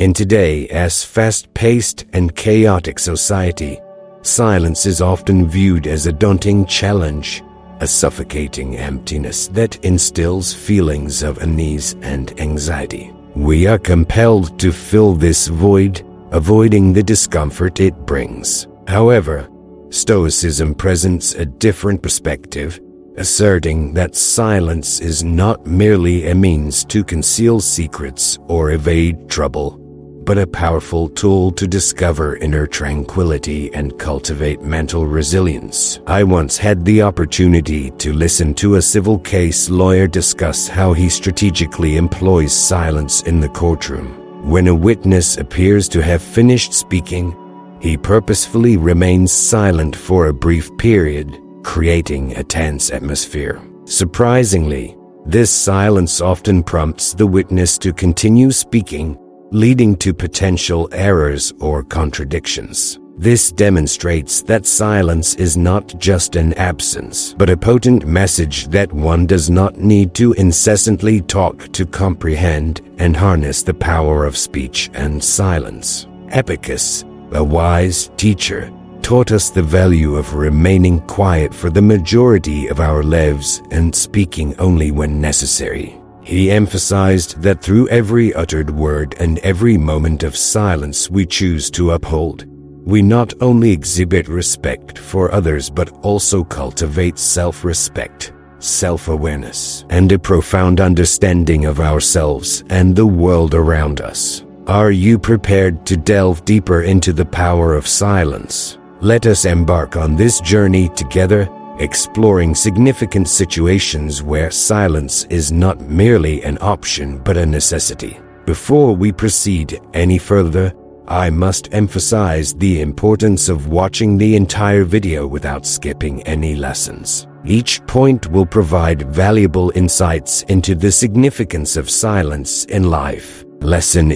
In today's fast-paced and chaotic society, silence is often viewed as a daunting challenge, a suffocating emptiness that instills feelings of unease and anxiety. We are compelled to fill this void, avoiding the discomfort it brings. However, Stoicism presents a different perspective, asserting that silence is not merely a means to conceal secrets or evade trouble, but a powerful tool to discover inner tranquility and cultivate mental resilience. I once had the opportunity to listen to a civil case lawyer discuss how he strategically employs silence in the courtroom. When a witness appears to have finished speaking, he purposefully remains silent for a brief period, creating a tense atmosphere. Surprisingly, this silence often prompts the witness to continue speaking, leading to potential errors or contradictions. This demonstrates that silence is not just an absence, but a potent message that one does not need to incessantly talk to comprehend and harness the power of speech and silence. Epictetus, a wise teacher, taught us the value of remaining quiet for the majority of our lives and speaking only when necessary. He emphasized that through every uttered word and every moment of silence we choose to uphold, we not only exhibit respect for others but also cultivate self-respect, self-awareness, and a profound understanding of ourselves and the world around us. Are you prepared to delve deeper into the power of silence? Let us embark on this journey together, exploring significant situations where silence is not merely an option but a necessity. Before we proceed any further, I must emphasize the importance of watching the entire video without skipping any lessons. Each point will provide valuable insights into the significance of silence in life. Lesson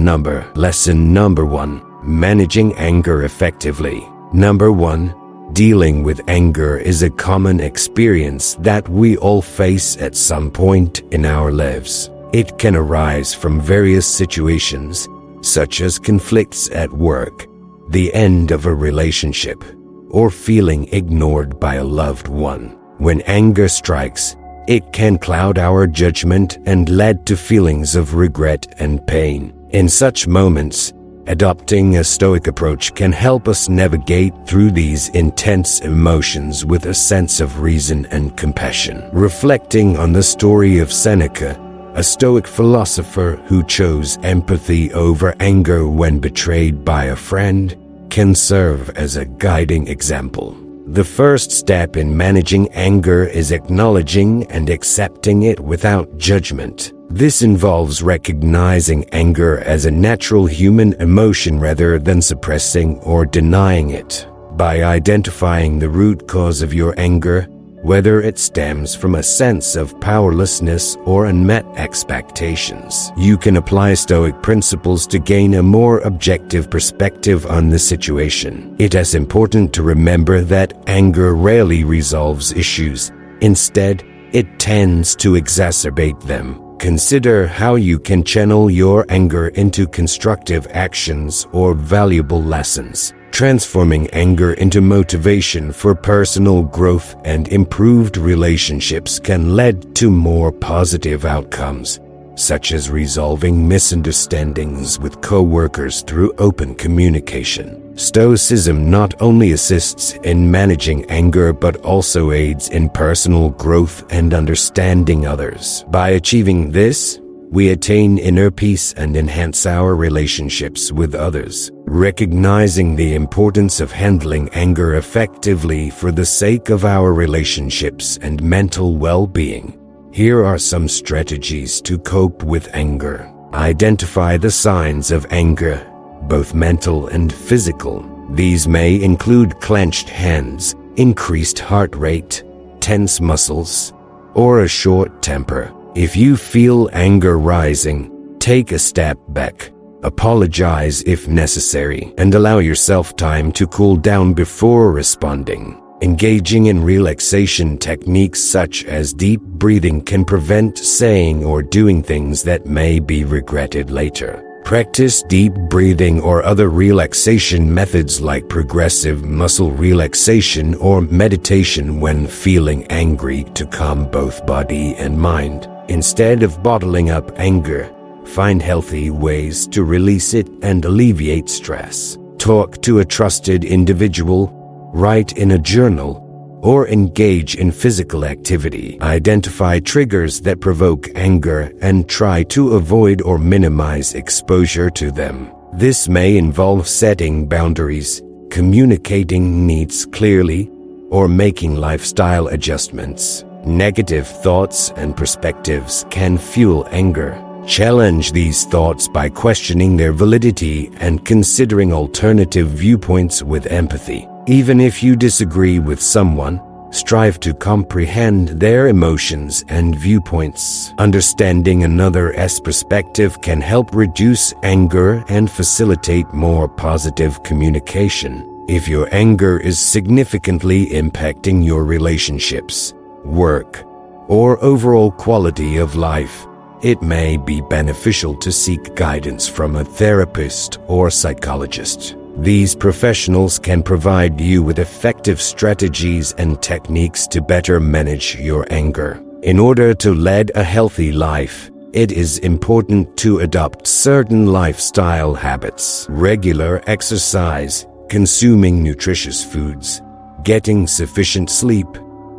number 1. Managing anger effectively. Number 1. Dealing with anger is a common experience that we all face at some point in our lives. It can arise from various situations, such as conflicts at work, the end of a relationship, or feeling ignored by a loved one. When anger strikes, it can cloud our judgment and lead to feelings of regret and pain. In such moments, adopting a Stoic approach can help us navigate through these intense emotions with a sense of reason and compassion. Reflecting on the story of Seneca, a Stoic philosopher who chose empathy over anger when betrayed by a friend, can serve as a guiding example. The first step in managing anger is acknowledging and accepting it without judgment. This involves recognizing anger as a natural human emotion rather than suppressing or denying it. By identifying the root cause of your anger, whether it stems from a sense of powerlessness or unmet expectations, you can apply Stoic principles to gain a more objective perspective on the situation. It is important to remember that anger rarely resolves issues. Instead, it tends to exacerbate them. Consider how you can channel your anger into constructive actions or valuable lessons. Transforming anger into motivation for personal growth and improved relationships can lead to more positive outcomes, such as resolving misunderstandings with co-workers through open communication. Stoicism not only assists in managing anger but also aids in personal growth and understanding others. By achieving this, we attain inner peace and enhance our relationships with others. Recognizing the importance of handling anger effectively for the sake of our relationships and mental well-being, here are some strategies to cope with anger. Identify the signs of anger, both mental and physical. These may include clenched hands, increased heart rate, tense muscles, or a short temper. If you feel anger rising, take a step back, apologize if necessary, and allow yourself time to cool down before responding. Engaging in relaxation techniques such as deep breathing can prevent saying or doing things that may be regretted later. Practice deep breathing or other relaxation methods like progressive muscle relaxation or meditation when feeling angry to calm both body and mind. Instead of bottling up anger, find healthy ways to release it and alleviate stress. Talk to a trusted individual, write in a journal, or engage in physical activity. Identify triggers that provoke anger and try to avoid or minimize exposure to them. This may involve setting boundaries, communicating needs clearly, or making lifestyle adjustments. Negative thoughts and perspectives can fuel anger. Challenge these thoughts by questioning their validity and considering alternative viewpoints with empathy. Even if you disagree with someone, strive to comprehend their emotions and viewpoints. Understanding another's perspective can help reduce anger and facilitate more positive communication. If your anger is significantly impacting your relationships, work, or overall quality of life, it may be beneficial to seek guidance from a therapist or psychologist. These professionals can provide you with effective strategies and techniques to better manage your anger. In order to lead a healthy life, it is important to adopt certain lifestyle habits. Regular exercise, consuming nutritious foods, getting sufficient sleep,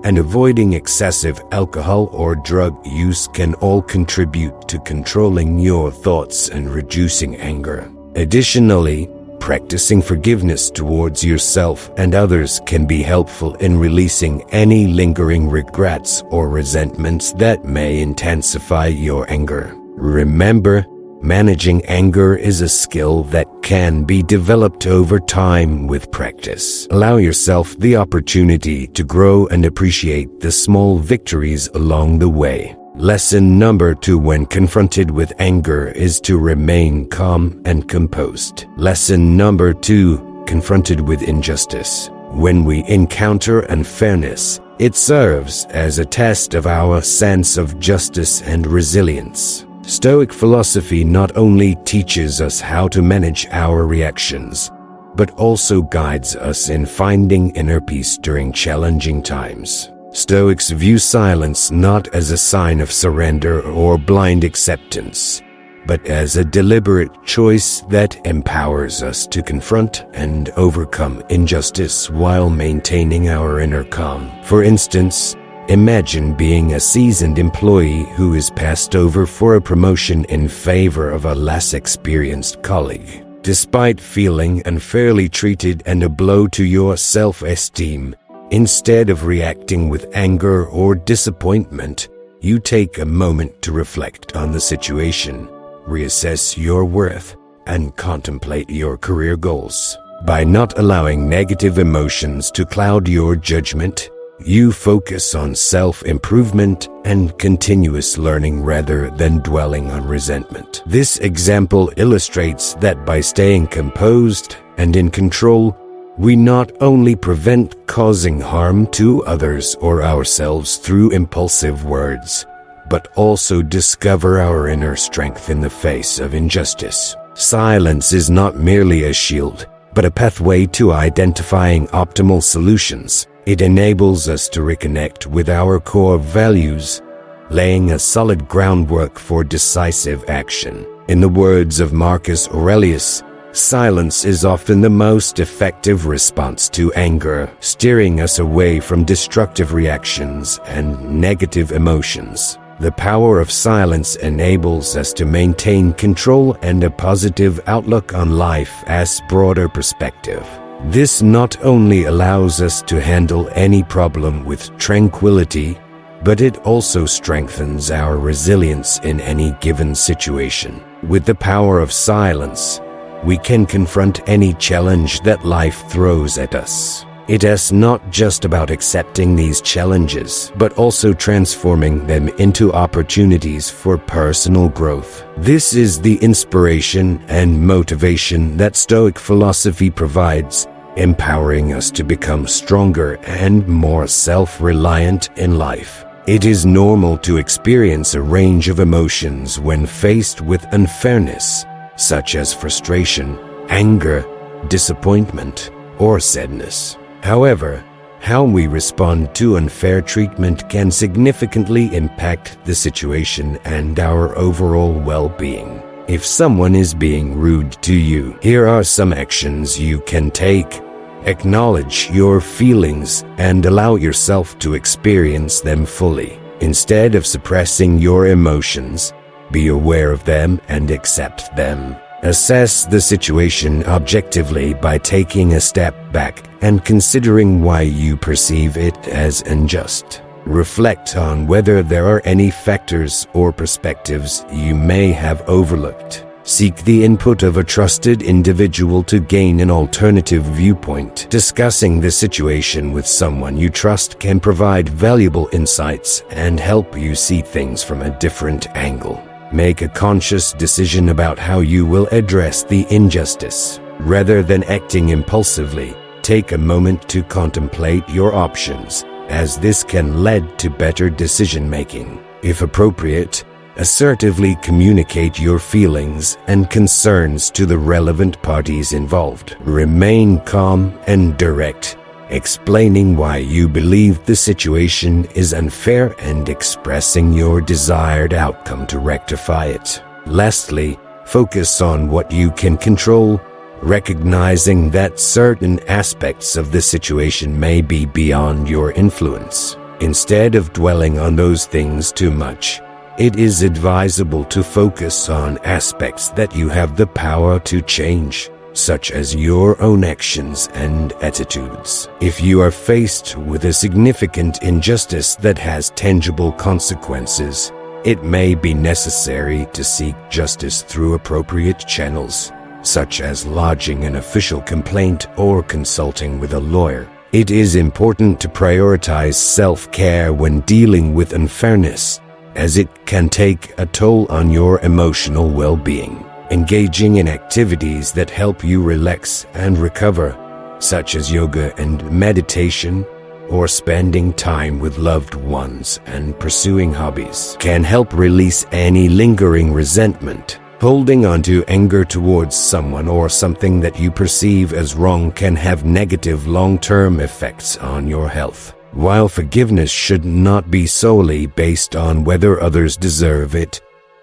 and avoiding excessive alcohol or drug use can all contribute to controlling your thoughts and reducing anger. Additionally, practicing forgiveness towards yourself and others can be helpful in releasing any lingering regrets or resentments that may intensify your anger. Remember, managing anger is a skill that can be developed over time with practice. Allow yourself the opportunity to grow and appreciate the small victories along the way. Lesson number 2 when confronted with anger is to remain calm and composed. Lesson number 2, confronted with injustice. When we encounter unfairness, it serves as a test of our sense of justice and resilience. Stoic philosophy not only teaches us how to manage our reactions, but also guides us in finding inner peace during challenging times. Stoics view silence not as a sign of surrender or blind acceptance, but as a deliberate choice that empowers us to confront and overcome injustice while maintaining our inner calm. For instance, imagine being a seasoned employee who is passed over for a promotion in favor of a less experienced colleague. Despite feeling unfairly treated and a blow to your self-esteem, instead of reacting with anger or disappointment, you take a moment to reflect on the situation, reassess your worth, and contemplate your career goals. By not allowing negative emotions to cloud your judgment, you focus on self-improvement and continuous learning rather than dwelling on resentment. This example illustrates that by staying composed and in control, we not only prevent causing harm to others or ourselves through impulsive words, but also discover our inner strength in the face of injustice. Silence is not merely a shield, but a pathway to identifying optimal solutions. It enables us to reconnect with our core values, laying a solid groundwork for decisive action. In the words of Marcus Aurelius, silence is often the most effective response to anger, steering us away from destructive reactions and negative emotions. The power of silence enables us to maintain control and a positive outlook on life as broader perspective. This not only allows us to handle any problem with tranquility, but it also strengthens our resilience in any given situation. With the power of silence, we can confront any challenge that life throws at us. It is not just about accepting these challenges, but also transforming them into opportunities for personal growth. This is the inspiration and motivation that Stoic philosophy provides, empowering us to become stronger and more self-reliant in life. It is normal to experience a range of emotions when faced with unfairness, such as frustration, anger, disappointment, or sadness. However, how we respond to unfair treatment can significantly impact the situation and our overall well-being. If someone is being rude to you, here are some actions you can take. Acknowledge your feelings and allow yourself to experience them fully. Instead of suppressing your emotions, be aware of them and accept them. Assess the situation objectively by taking a step back and considering why you perceive it as unjust. Reflect on whether there are any factors or perspectives you may have overlooked. Seek the input of a trusted individual to gain an alternative viewpoint. Discussing the situation with someone you trust can provide valuable insights and help you see things from a different angle. Make a conscious decision about how you will address the injustice. Rather than acting impulsively, take a moment to contemplate your options, as this can lead to better decision-making. If appropriate, assertively communicate your feelings and concerns to the relevant parties involved. Remain calm and direct, explaining why you believe the situation is unfair and expressing your desired outcome to rectify it. Lastly, focus on what you can control, recognizing that certain aspects of the situation may be beyond your influence. Instead of dwelling on those things too much, it is advisable to focus on aspects that you have the power to change, such as your own actions and attitudes. If you are faced with a significant injustice that has tangible consequences, it may be necessary to seek justice through appropriate channels, such as lodging an official complaint or consulting with a lawyer. It is important to prioritize self-care when dealing with unfairness, as it can take a toll on your emotional well-being. Engaging in activities that help you relax and recover, such as yoga and meditation, or spending time with loved ones and pursuing hobbies, can help release any lingering resentment. Holding on to anger towards someone or something that you perceive as wrong can have negative long-term effects on your health. While forgiveness should not be solely based on whether others deserve it,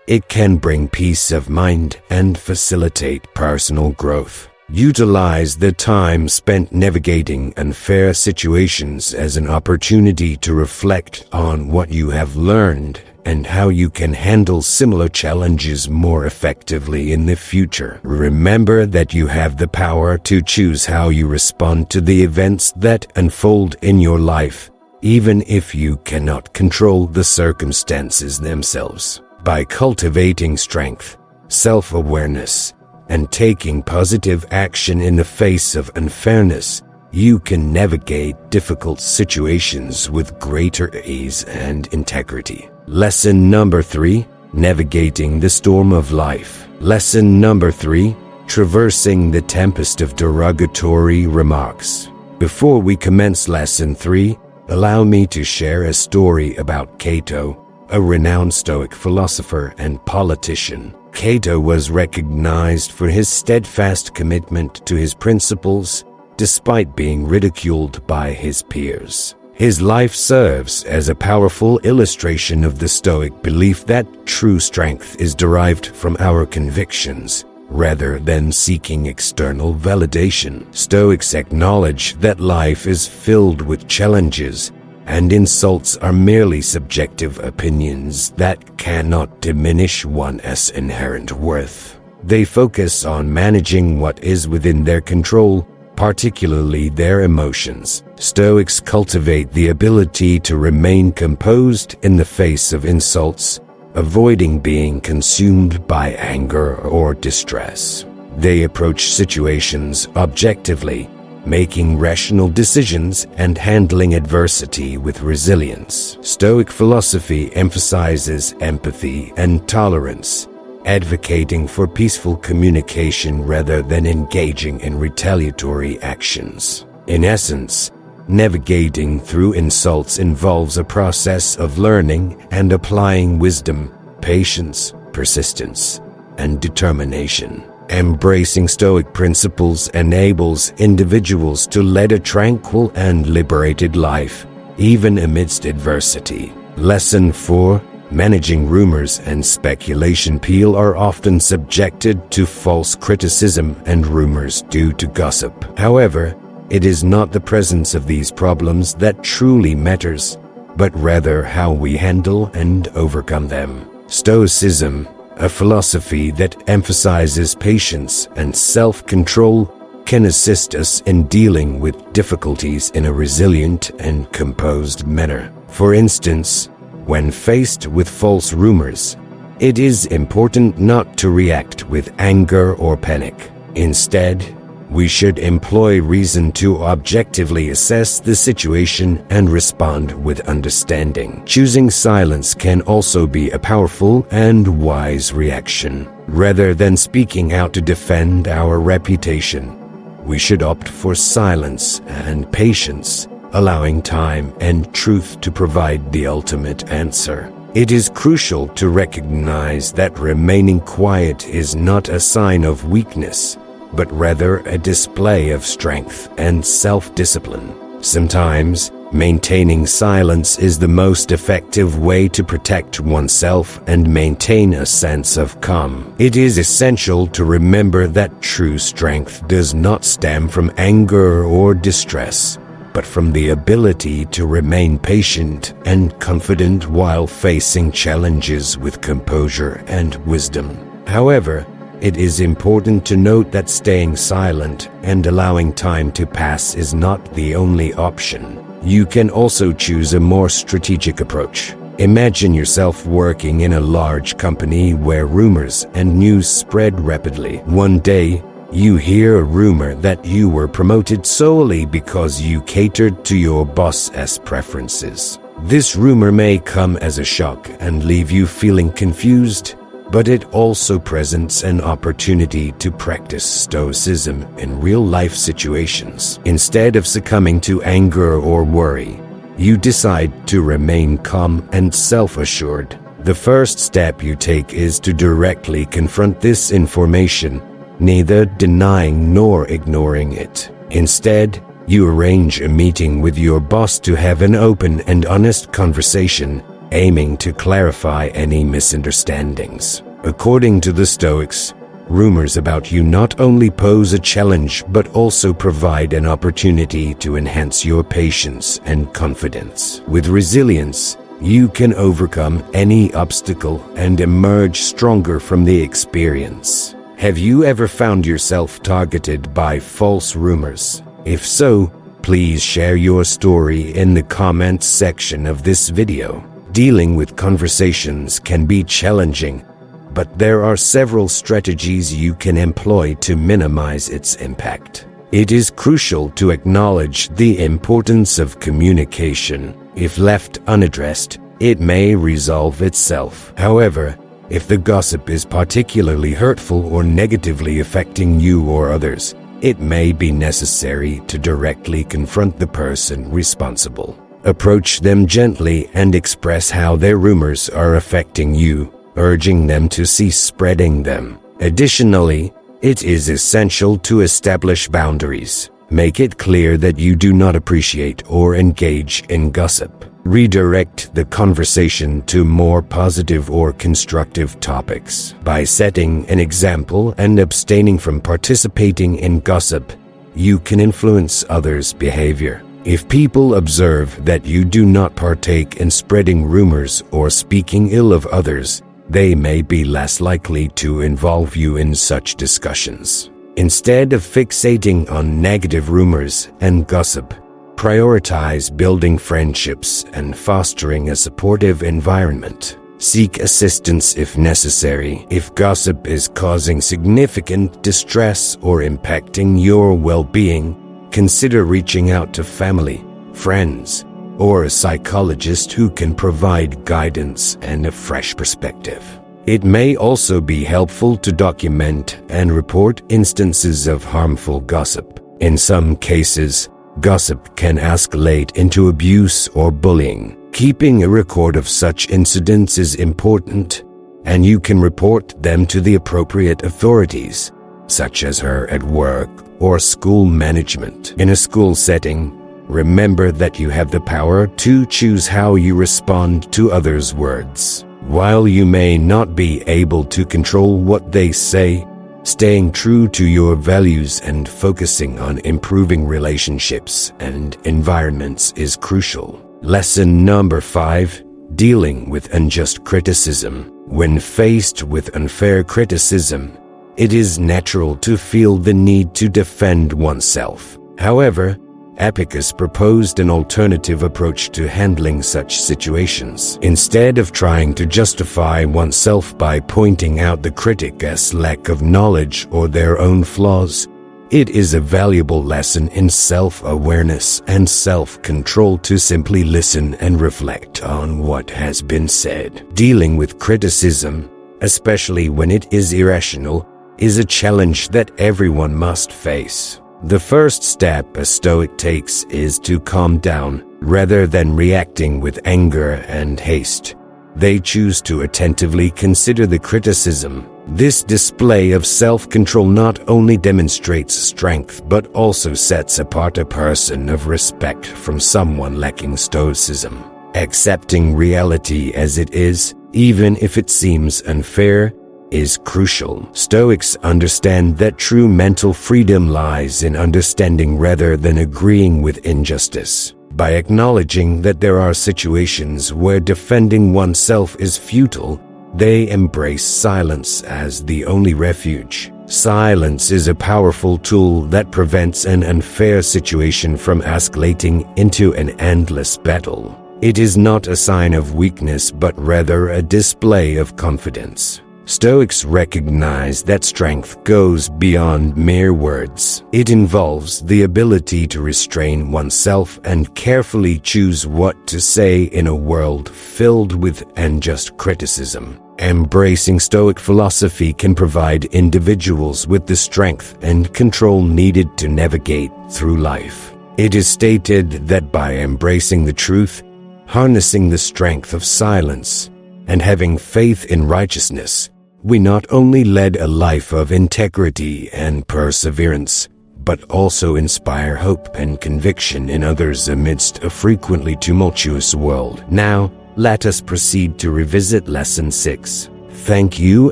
it can bring peace of mind and facilitate personal growth. Utilize the time spent navigating unfair situations as an opportunity to reflect on what you have learned and how you can handle similar challenges more effectively in the future. Remember that you have the power to choose how you respond to the events that unfold in your life, even if you cannot control the circumstances themselves. By cultivating strength, self-awareness, and taking positive action in the face of unfairness, you can navigate difficult situations with greater ease and integrity. Lesson number 3, navigating the storm of life. Lesson number 3, traversing the tempest of derogatory remarks. Before we commence lesson 3, allow me to share a story about Cato, a renowned Stoic philosopher and politician. Cato was recognized for his steadfast commitment to his principles, despite being ridiculed by his peers. His life serves as a powerful illustration of the Stoic belief that true strength is derived from our convictions, rather than seeking external validation. Stoics acknowledge that life is filled with challenges, and insults are merely subjective opinions that cannot diminish one's inherent worth. They focus on managing what is within their control, particularly their emotions. Stoics cultivate the ability to remain composed in the face of insults, avoiding being consumed by anger or distress. They approach situations objectively, making rational decisions and handling adversity with resilience. Stoic philosophy emphasizes empathy and tolerance, advocating for peaceful communication rather than engaging in retaliatory actions. In essence, navigating through insults involves a process of learning and applying wisdom, patience, persistence, and determination. Embracing Stoic principles enables individuals to lead a tranquil and liberated life, even amidst adversity. Lesson 4. Managing rumors and speculation. People are often subjected to false criticism and rumors due to gossip. However, it is not the presence of these problems that truly matters, but rather how we handle and overcome them. Stoicism, a philosophy that emphasizes patience and self-control, can assist us in dealing with difficulties in a resilient and composed manner. For instance, when faced with false rumors, it is important not to react with anger or panic. Instead, we should employ reason to objectively assess the situation and respond with understanding. Choosing silence can also be a powerful and wise reaction. Rather than speaking out to defend our reputation, we should opt for silence and patience, allowing time and truth to provide the ultimate answer. It is crucial to recognize that remaining quiet is not a sign of weakness, but rather a display of strength and self-discipline. Sometimes, maintaining silence is the most effective way to protect oneself and maintain a sense of calm. It is essential to remember that true strength does not stem from anger or distress, but from the ability to remain patient and confident while facing challenges with composure and wisdom. However, it is important to note that staying silent and allowing time to pass is not the only option. You can also choose a more strategic approach. Imagine yourself working in a large company where rumors and news spread rapidly. One day, you hear a rumor that you were promoted solely because you catered to your boss's preferences. This rumor may come as a shock and leave you feeling confused, but it also presents an opportunity to practice Stoicism in real-life situations. Instead of succumbing to anger or worry, you decide to remain calm and self-assured. The first step you take is to directly confront this information, neither denying nor ignoring it. Instead, you arrange a meeting with your boss to have an open and honest conversation, aiming to clarify any misunderstandings. According to the Stoics, rumors about you not only pose a challenge but also provide an opportunity to enhance your patience and confidence. With resilience, you can overcome any obstacle and emerge stronger from the experience. Have you ever found yourself targeted by false rumors? If so, please share your story in the comments section of this video. Dealing with conversations can be challenging, but there are several strategies you can employ to minimize its impact. It is crucial to acknowledge the importance of communication. If left unaddressed, it may resolve itself. However, if the gossip is particularly hurtful or negatively affecting you or others, it may be necessary to directly confront the person responsible. Approach them gently and express how their rumors are affecting you, urging them to cease spreading them. Additionally, it is essential to establish boundaries. Make it clear that you do not appreciate or engage in gossip. Redirect the conversation to more positive or constructive topics. By setting an example and abstaining from participating in gossip, you can influence others' behavior. If people observe that you do not partake in spreading rumors or speaking ill of others, they may be less likely to involve you in such discussions. Instead of fixating on negative rumors and gossip, prioritize building friendships and fostering a supportive environment. Seek assistance if necessary. If gossip is causing significant distress or impacting your well-being, consider reaching out to family, friends, or a psychologist who can provide guidance and a fresh perspective. It may also be helpful to document and report instances of harmful gossip. In some cases, gossip can escalate into abuse or bullying. Keeping a record of such incidents is important, and you can report them to the appropriate authorities, such as her at work or school management. In a school setting, remember that you have the power to choose how you respond to others' words. While you may not be able to control what they say, staying true to your values and focusing on improving relationships and environments is crucial. Lesson number 5. Dealing with unjust criticism. When faced with unfair criticism, it is natural to feel the need to defend oneself. However, Epictetus proposed an alternative approach to handling such situations. Instead of trying to justify oneself by pointing out the critic's lack of knowledge or their own flaws, it is a valuable lesson in self-awareness and self-control to simply listen and reflect on what has been said. Dealing with criticism, especially when it is irrational, is a challenge that everyone must face. The first step a Stoic takes is to calm down, rather than reacting with anger and haste. They choose to attentively consider the criticism. This display of self-control not only demonstrates strength but also sets apart a person of respect from someone lacking stoicism. Accepting reality as it is, even if it seems unfair, is crucial. Stoics understand that true mental freedom lies in understanding rather than agreeing with injustice. By acknowledging that there are situations where defending oneself is futile, they embrace silence as the only refuge. Silence is a powerful tool that prevents an unfair situation from escalating into an endless battle. It is not a sign of weakness but rather a display of confidence. Stoics recognize that strength goes beyond mere words. It involves the ability to restrain oneself and carefully choose what to say in a world filled with unjust criticism. Embracing Stoic philosophy can provide individuals with the strength and control needed to navigate through life. It is stated that by embracing the truth, harnessing the strength of silence, and having faith in righteousness, we not only led a life of integrity and perseverance, but also inspire hope and conviction in others amidst a frequently tumultuous world. Now, let us proceed to revisit Lesson 6. Thank you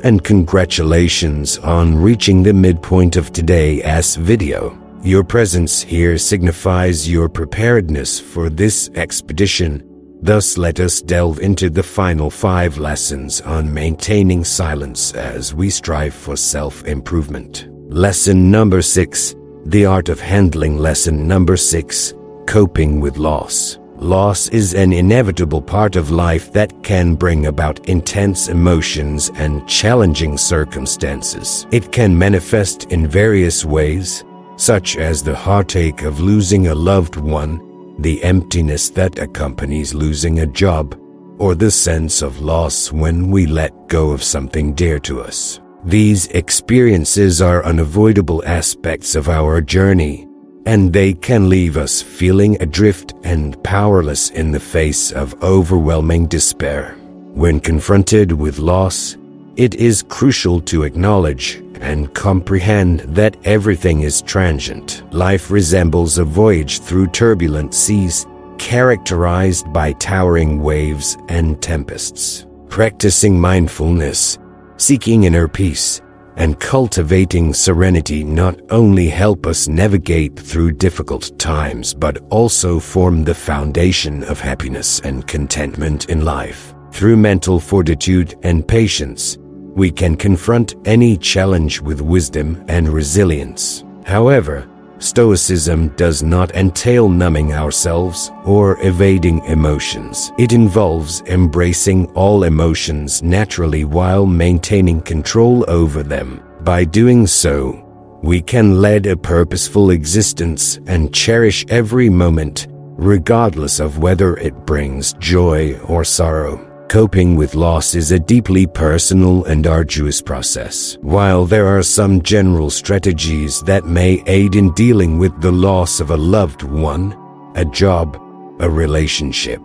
and congratulations on reaching the midpoint of today's video. Your presence here signifies your preparedness for this expedition. Thus, let us delve into the final 5 lessons on maintaining silence as we strive for self-improvement. Lesson number 6. The art of handling. Lesson number 6. Coping with loss. Loss is an inevitable part of life that can bring about intense emotions and challenging circumstances. It can manifest in various ways, such as the heartache of losing a loved one, the emptiness that accompanies losing a job, or the sense of loss when we let go of something dear to us. These experiences are unavoidable aspects of our journey, and they can leave us feeling adrift and powerless in the face of overwhelming despair. When confronted with loss, it is crucial to acknowledge and comprehend that everything is transient. Life resembles a voyage through turbulent seas, characterized by towering waves and tempests. Practicing mindfulness, seeking inner peace, and cultivating serenity not only help us navigate through difficult times but also form the foundation of happiness and contentment in life. Through mental fortitude and patience, we can confront any challenge with wisdom and resilience. However, Stoicism does not entail numbing ourselves or evading emotions. It involves embracing all emotions naturally while maintaining control over them. By doing so, we can lead a purposeful existence and cherish every moment, regardless of whether it brings joy or sorrow. Coping with loss is a deeply personal and arduous process. While there are some general strategies that may aid in dealing with the loss of a loved one, a job, a relationship,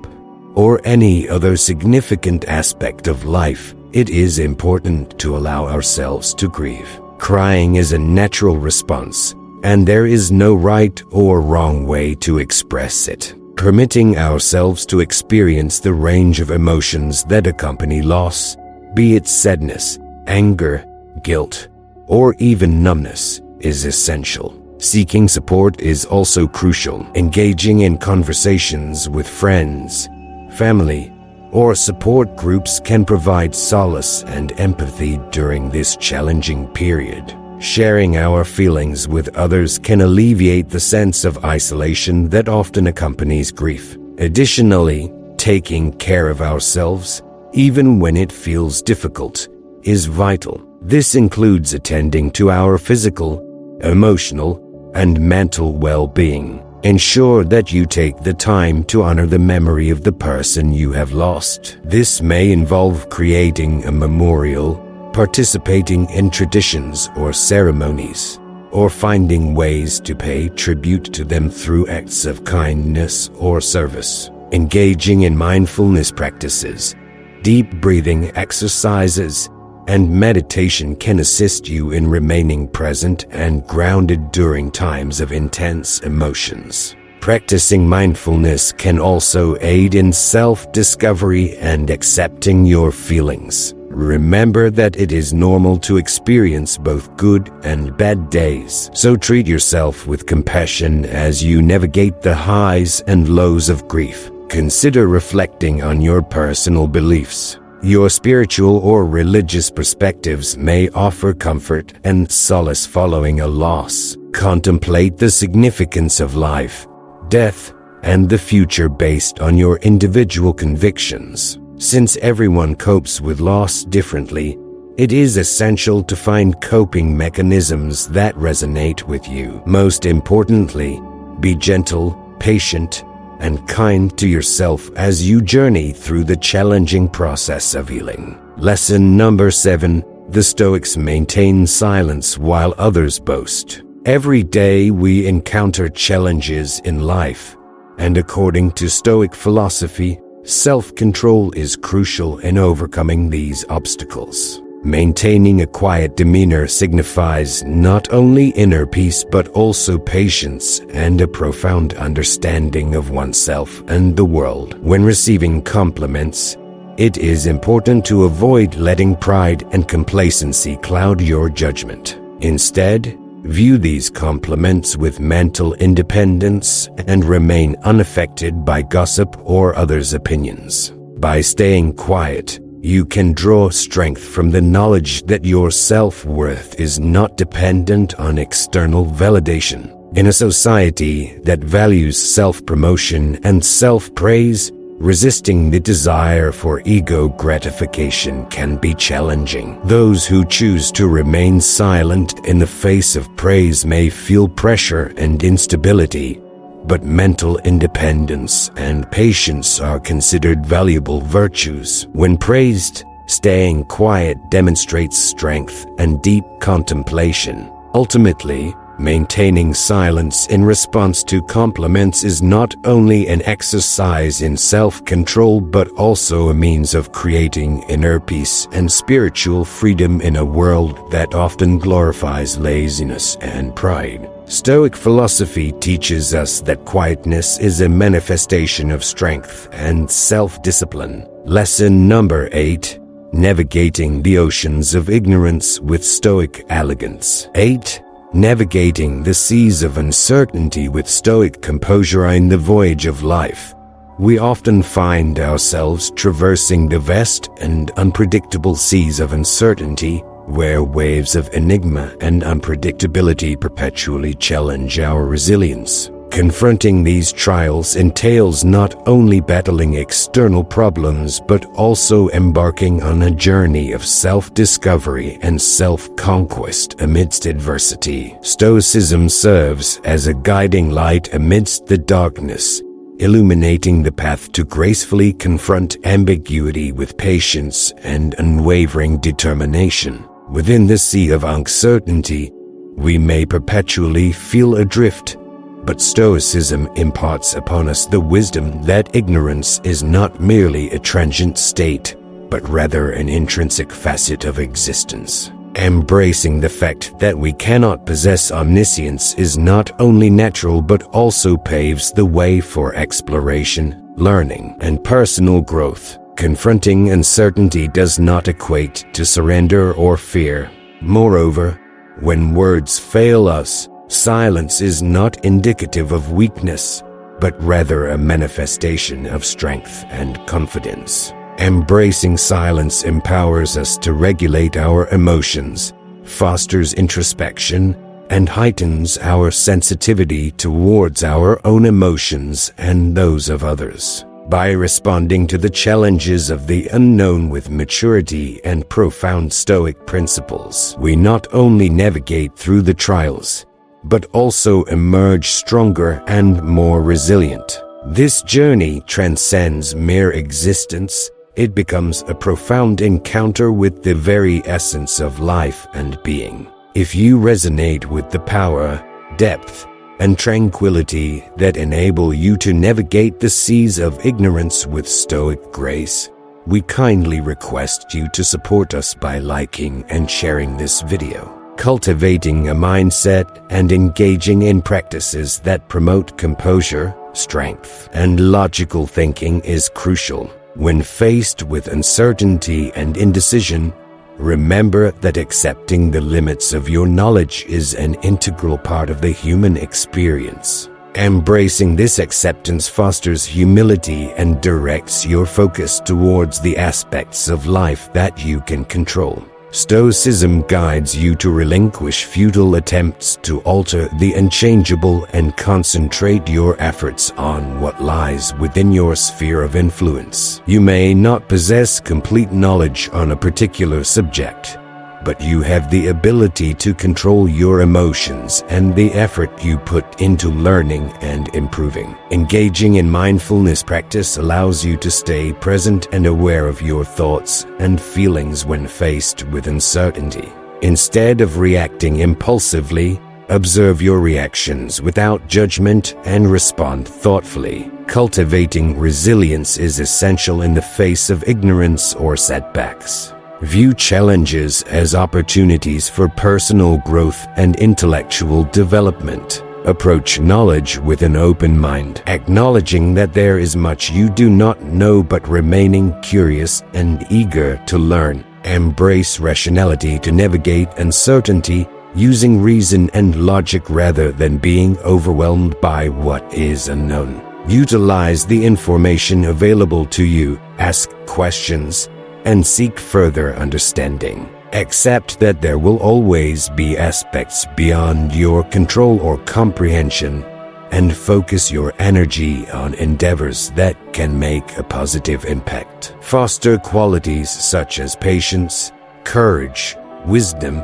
or any other significant aspect of life, it is important to allow ourselves to grieve. Crying is a natural response, and there is no right or wrong way to express it. Permitting ourselves to experience the range of emotions that accompany loss, be it sadness, anger, guilt, or even numbness, is essential. Seeking support is also crucial. Engaging in conversations with friends, family, or support groups can provide solace and empathy during this challenging period. Sharing our feelings with others can alleviate the sense of isolation that often accompanies grief. Additionally, taking care of ourselves, even when it feels difficult, is vital. This includes attending to our physical, emotional, and mental well-being. Ensure that you take the time to honor the memory of the person you have lost. This may involve creating a memorial, participating in traditions or ceremonies, or finding ways to pay tribute to them through acts of kindness or service. Engaging in mindfulness practices, deep breathing exercises, and meditation can assist you in remaining present and grounded during times of intense emotions. Practicing mindfulness can also aid in self-discovery and accepting your feelings. Remember that it is normal to experience both good and bad days, so treat yourself with compassion as you navigate the highs and lows of grief. Consider reflecting on your personal beliefs. Your spiritual or religious perspectives may offer comfort and solace following a loss. Contemplate the significance of life, death, and the future based on your individual convictions. Since everyone copes with loss differently, it is essential to find coping mechanisms that resonate with you. Most importantly, be gentle, patient, and kind to yourself as you journey through the challenging process of healing. Lesson number 7. The Stoics maintain silence while others boast. Every day we encounter challenges in life, and according to Stoic philosophy, self-control is crucial in overcoming these obstacles. Maintaining a quiet demeanor signifies not only inner peace but also patience and a profound understanding of oneself and the world. When receiving compliments, it is important to avoid letting pride and complacency cloud your judgment. Instead, view these compliments with mental independence and remain unaffected by gossip or others' opinions. By staying quiet, you can draw strength from the knowledge that your self-worth is not dependent on external validation. In a society that values self-promotion and self-praise, resisting the desire for ego gratification can be challenging. Those who choose to remain silent in the face of praise may feel pressure and instability, but mental independence and patience are considered valuable virtues. When praised, staying quiet demonstrates strength and deep contemplation. Ultimately, maintaining silence in response to compliments is not only an exercise in self-control but also a means of creating inner peace and spiritual freedom in a world that often glorifies laziness and pride. Stoic philosophy teaches us that quietness is a manifestation of strength and self-discipline. Lesson number 8. Navigating the oceans of ignorance with Stoic elegance. 8. Navigating the seas of uncertainty with Stoic composure. In the voyage of life, we often find ourselves traversing the vast and unpredictable seas of uncertainty, where waves of enigma and unpredictability perpetually challenge our resilience. Confronting these trials entails not only battling external problems but also embarking on a journey of self-discovery and self-conquest amidst adversity. Stoicism serves as a guiding light amidst the darkness, illuminating the path to gracefully confront ambiguity with patience and unwavering determination. Within the sea of uncertainty, we may perpetually feel adrift, but Stoicism imparts upon us the wisdom that ignorance is not merely a transient state, but rather an intrinsic facet of existence. Embracing the fact that we cannot possess omniscience is not only natural but also paves the way for exploration, learning, and personal growth. Confronting uncertainty does not equate to surrender or fear. Moreover, when words fail us, silence is not indicative of weakness, but rather a manifestation of strength and confidence. Embracing silence empowers us to regulate our emotions, fosters introspection, and heightens our sensitivity towards our own emotions and those of others. By responding to the challenges of the unknown with maturity and profound Stoic principles, we not only navigate through the trials, but also emerge stronger and more resilient. This journey transcends mere existence. It becomes a profound encounter with the very essence of life and being. If you resonate with the power, depth, and tranquility that enable you to navigate the seas of ignorance with Stoic grace, we kindly request you to support us by liking and sharing this video. Cultivating a mindset and engaging in practices that promote composure, strength, and logical thinking is crucial. When faced with uncertainty and indecision, remember that accepting the limits of your knowledge is an integral part of the human experience. Embracing this acceptance fosters humility and directs your focus towards the aspects of life that you can control. Stoicism guides you to relinquish futile attempts to alter the unchangeable and concentrate your efforts on what lies within your sphere of influence. You may not possess complete knowledge on a particular subject, but you have the ability to control your emotions and the effort you put into learning and improving. Engaging in mindfulness practice allows you to stay present and aware of your thoughts and feelings when faced with uncertainty. Instead of reacting impulsively, observe your reactions without judgment and respond thoughtfully. Cultivating resilience is essential in the face of ignorance or setbacks. View challenges as opportunities for personal growth and intellectual development. Approach knowledge with an open mind, acknowledging that there is much you do not know but remaining curious and eager to learn. Embrace rationality to navigate uncertainty, using reason and logic rather than being overwhelmed by what is unknown. Utilize the information available to you, ask questions, and seek further understanding. Accept that there will always be aspects beyond your control or comprehension, and focus your energy on endeavors that can make a positive impact. Foster qualities such as patience, courage, wisdom,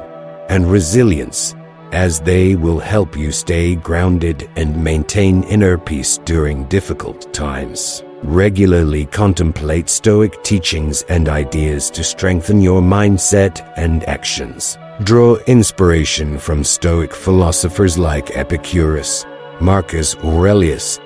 and resilience, as they will help you stay grounded and maintain inner peace during difficult times. Regularly contemplate Stoic teachings and ideas to strengthen your mindset and actions. Draw inspiration from Stoic philosophers like Epictetus, Marcus Aurelius,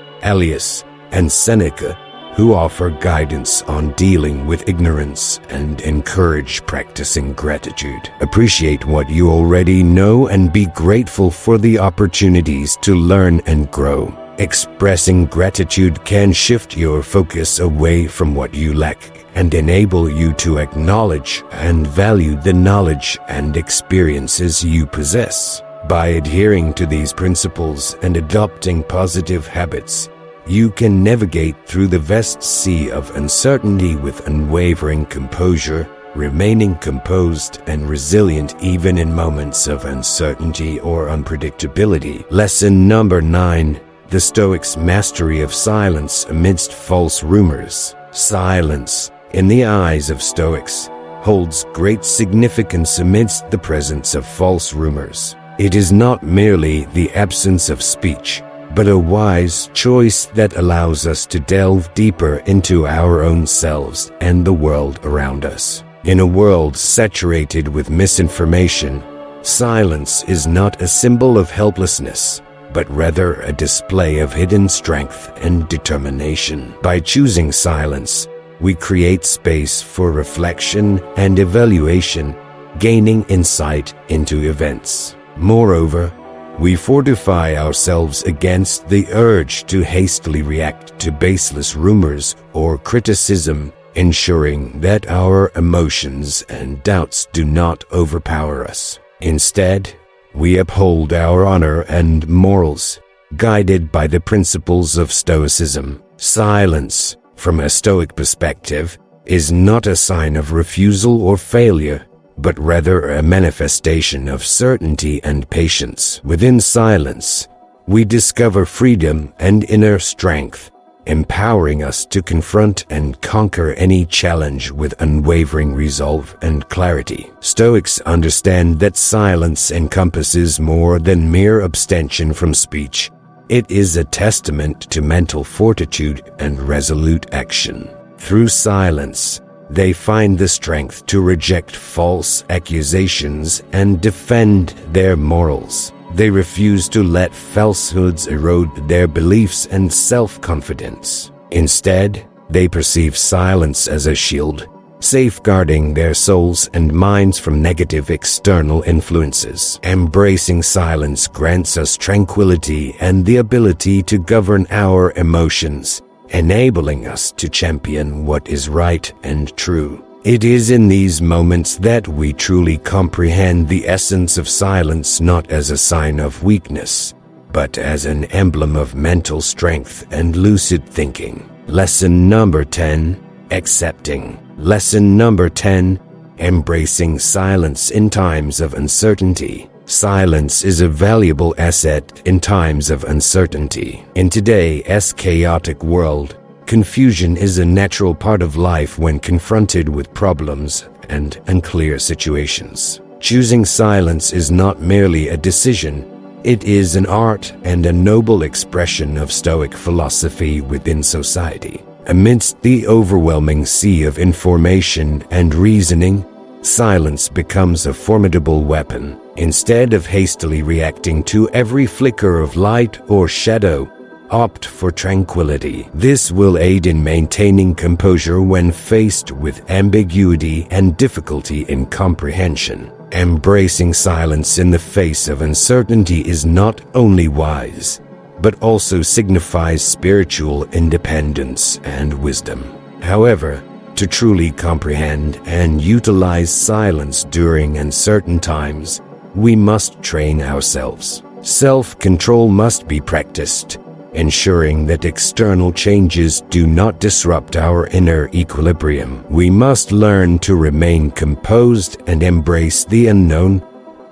and Seneca, who offer guidance on dealing with ignorance and encourage practicing gratitude. Appreciate what you already know and be grateful for the opportunities to learn and grow. Expressing gratitude can shift your focus away from what you lack and enable you to acknowledge and value the knowledge and experiences you possess. By adhering to these principles and adopting positive habits, you can navigate through the vast sea of uncertainty with unwavering composure, remaining composed and resilient even in moments of uncertainty or unpredictability. Lesson number 9. The Stoics' mastery of silence amidst false rumors. Silence, in the eyes of Stoics, holds great significance amidst the presence of false rumors. It is not merely the absence of speech, but a wise choice that allows us to delve deeper into our own selves and the world around us. In a world saturated with misinformation, silence is not a symbol of helplessness, but rather a display of hidden strength and determination. By choosing silence, we create space for reflection and evaluation, gaining insight into events. Moreover, we fortify ourselves against the urge to hastily react to baseless rumors or criticism, ensuring that our emotions and doubts do not overpower us. Instead, we uphold our honor and morals, guided by the principles of Stoicism. Silence, from a Stoic perspective, is not a sign of refusal or failure, but rather a manifestation of certainty and patience. Within silence, we discover freedom and inner strength, empowering us to confront and conquer any challenge with unwavering resolve and clarity. Stoics understand that silence encompasses more than mere abstention from speech. It is a testament to mental fortitude and resolute action. Through silence, they find the strength to reject false accusations and defend their morals. They refuse to let falsehoods erode their beliefs and self-confidence. Instead, they perceive silence as a shield, safeguarding their souls and minds from negative external influences. Embracing silence grants us tranquility and the ability to govern our emotions, enabling us to champion what is right and true. It is in these moments that we truly comprehend the essence of silence, not as a sign of weakness, but as an emblem of mental strength and lucid thinking. Lesson number 10, accepting. Lesson number 10, embracing silence in times of uncertainty. Silence is a valuable asset in times of uncertainty. In today's chaotic world, confusion is a natural part of life when confronted with problems and unclear situations. Choosing silence is not merely a decision, it is an art and a noble expression of Stoic philosophy within society. Amidst the overwhelming sea of information and reasoning, silence becomes a formidable weapon. Instead of hastily reacting to every flicker of light or shadow, opt for tranquility. This will aid in maintaining composure when faced with ambiguity and difficulty in comprehension. Embracing silence in the face of uncertainty is not only wise, but also signifies spiritual independence and wisdom. However, to truly comprehend and utilize silence during uncertain times, we must train ourselves. Self-control must be practiced, ensuring that external changes do not disrupt our inner equilibrium. We must learn to remain composed and embrace the unknown,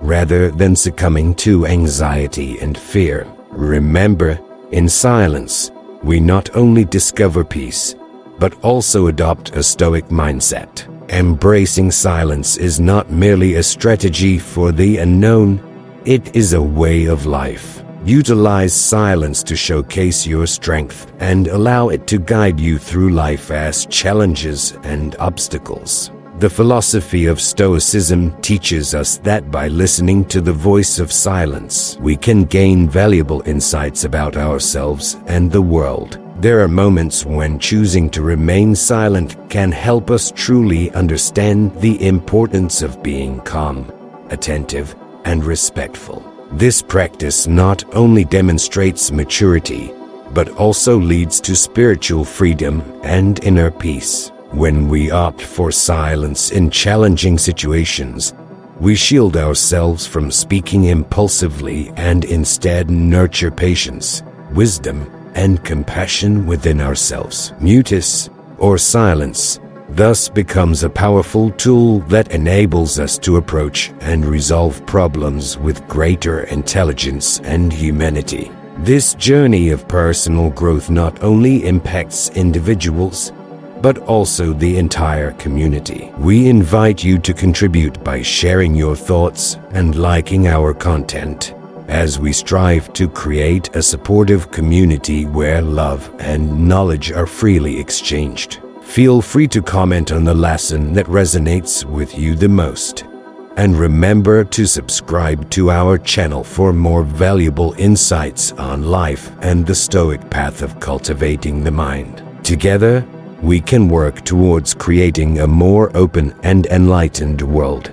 rather than succumbing to anxiety and fear. Remember, in silence, we not only discover peace, but also adopt a Stoic mindset. Embracing silence is not merely a strategy for the unknown, it is a way of life. Utilize silence to showcase your strength and allow it to guide you through life as challenges and obstacles. The philosophy of Stoicism teaches us that by listening to the voice of silence, we can gain valuable insights about ourselves and the world. There are moments when choosing to remain silent can help us truly understand the importance of being calm, attentive, and respectful. This practice not only demonstrates maturity, but also leads to spiritual freedom and inner peace. When we opt for silence in challenging situations, we shield ourselves from speaking impulsively and instead nurture patience, wisdom, and compassion within ourselves. Mutis, or silence, thus becomes a powerful tool that enables us to approach and resolve problems with greater intelligence and humanity. This journey of personal growth not only impacts individuals, but also the entire community. We invite you to contribute by sharing your thoughts and liking our content, as we strive to create a supportive community where love and knowledge are freely exchanged. Feel free to comment on the lesson that resonates with you the most. And remember to subscribe to our channel for more valuable insights on life and the Stoic path of cultivating the mind. Together, we can work towards creating a more open and enlightened world.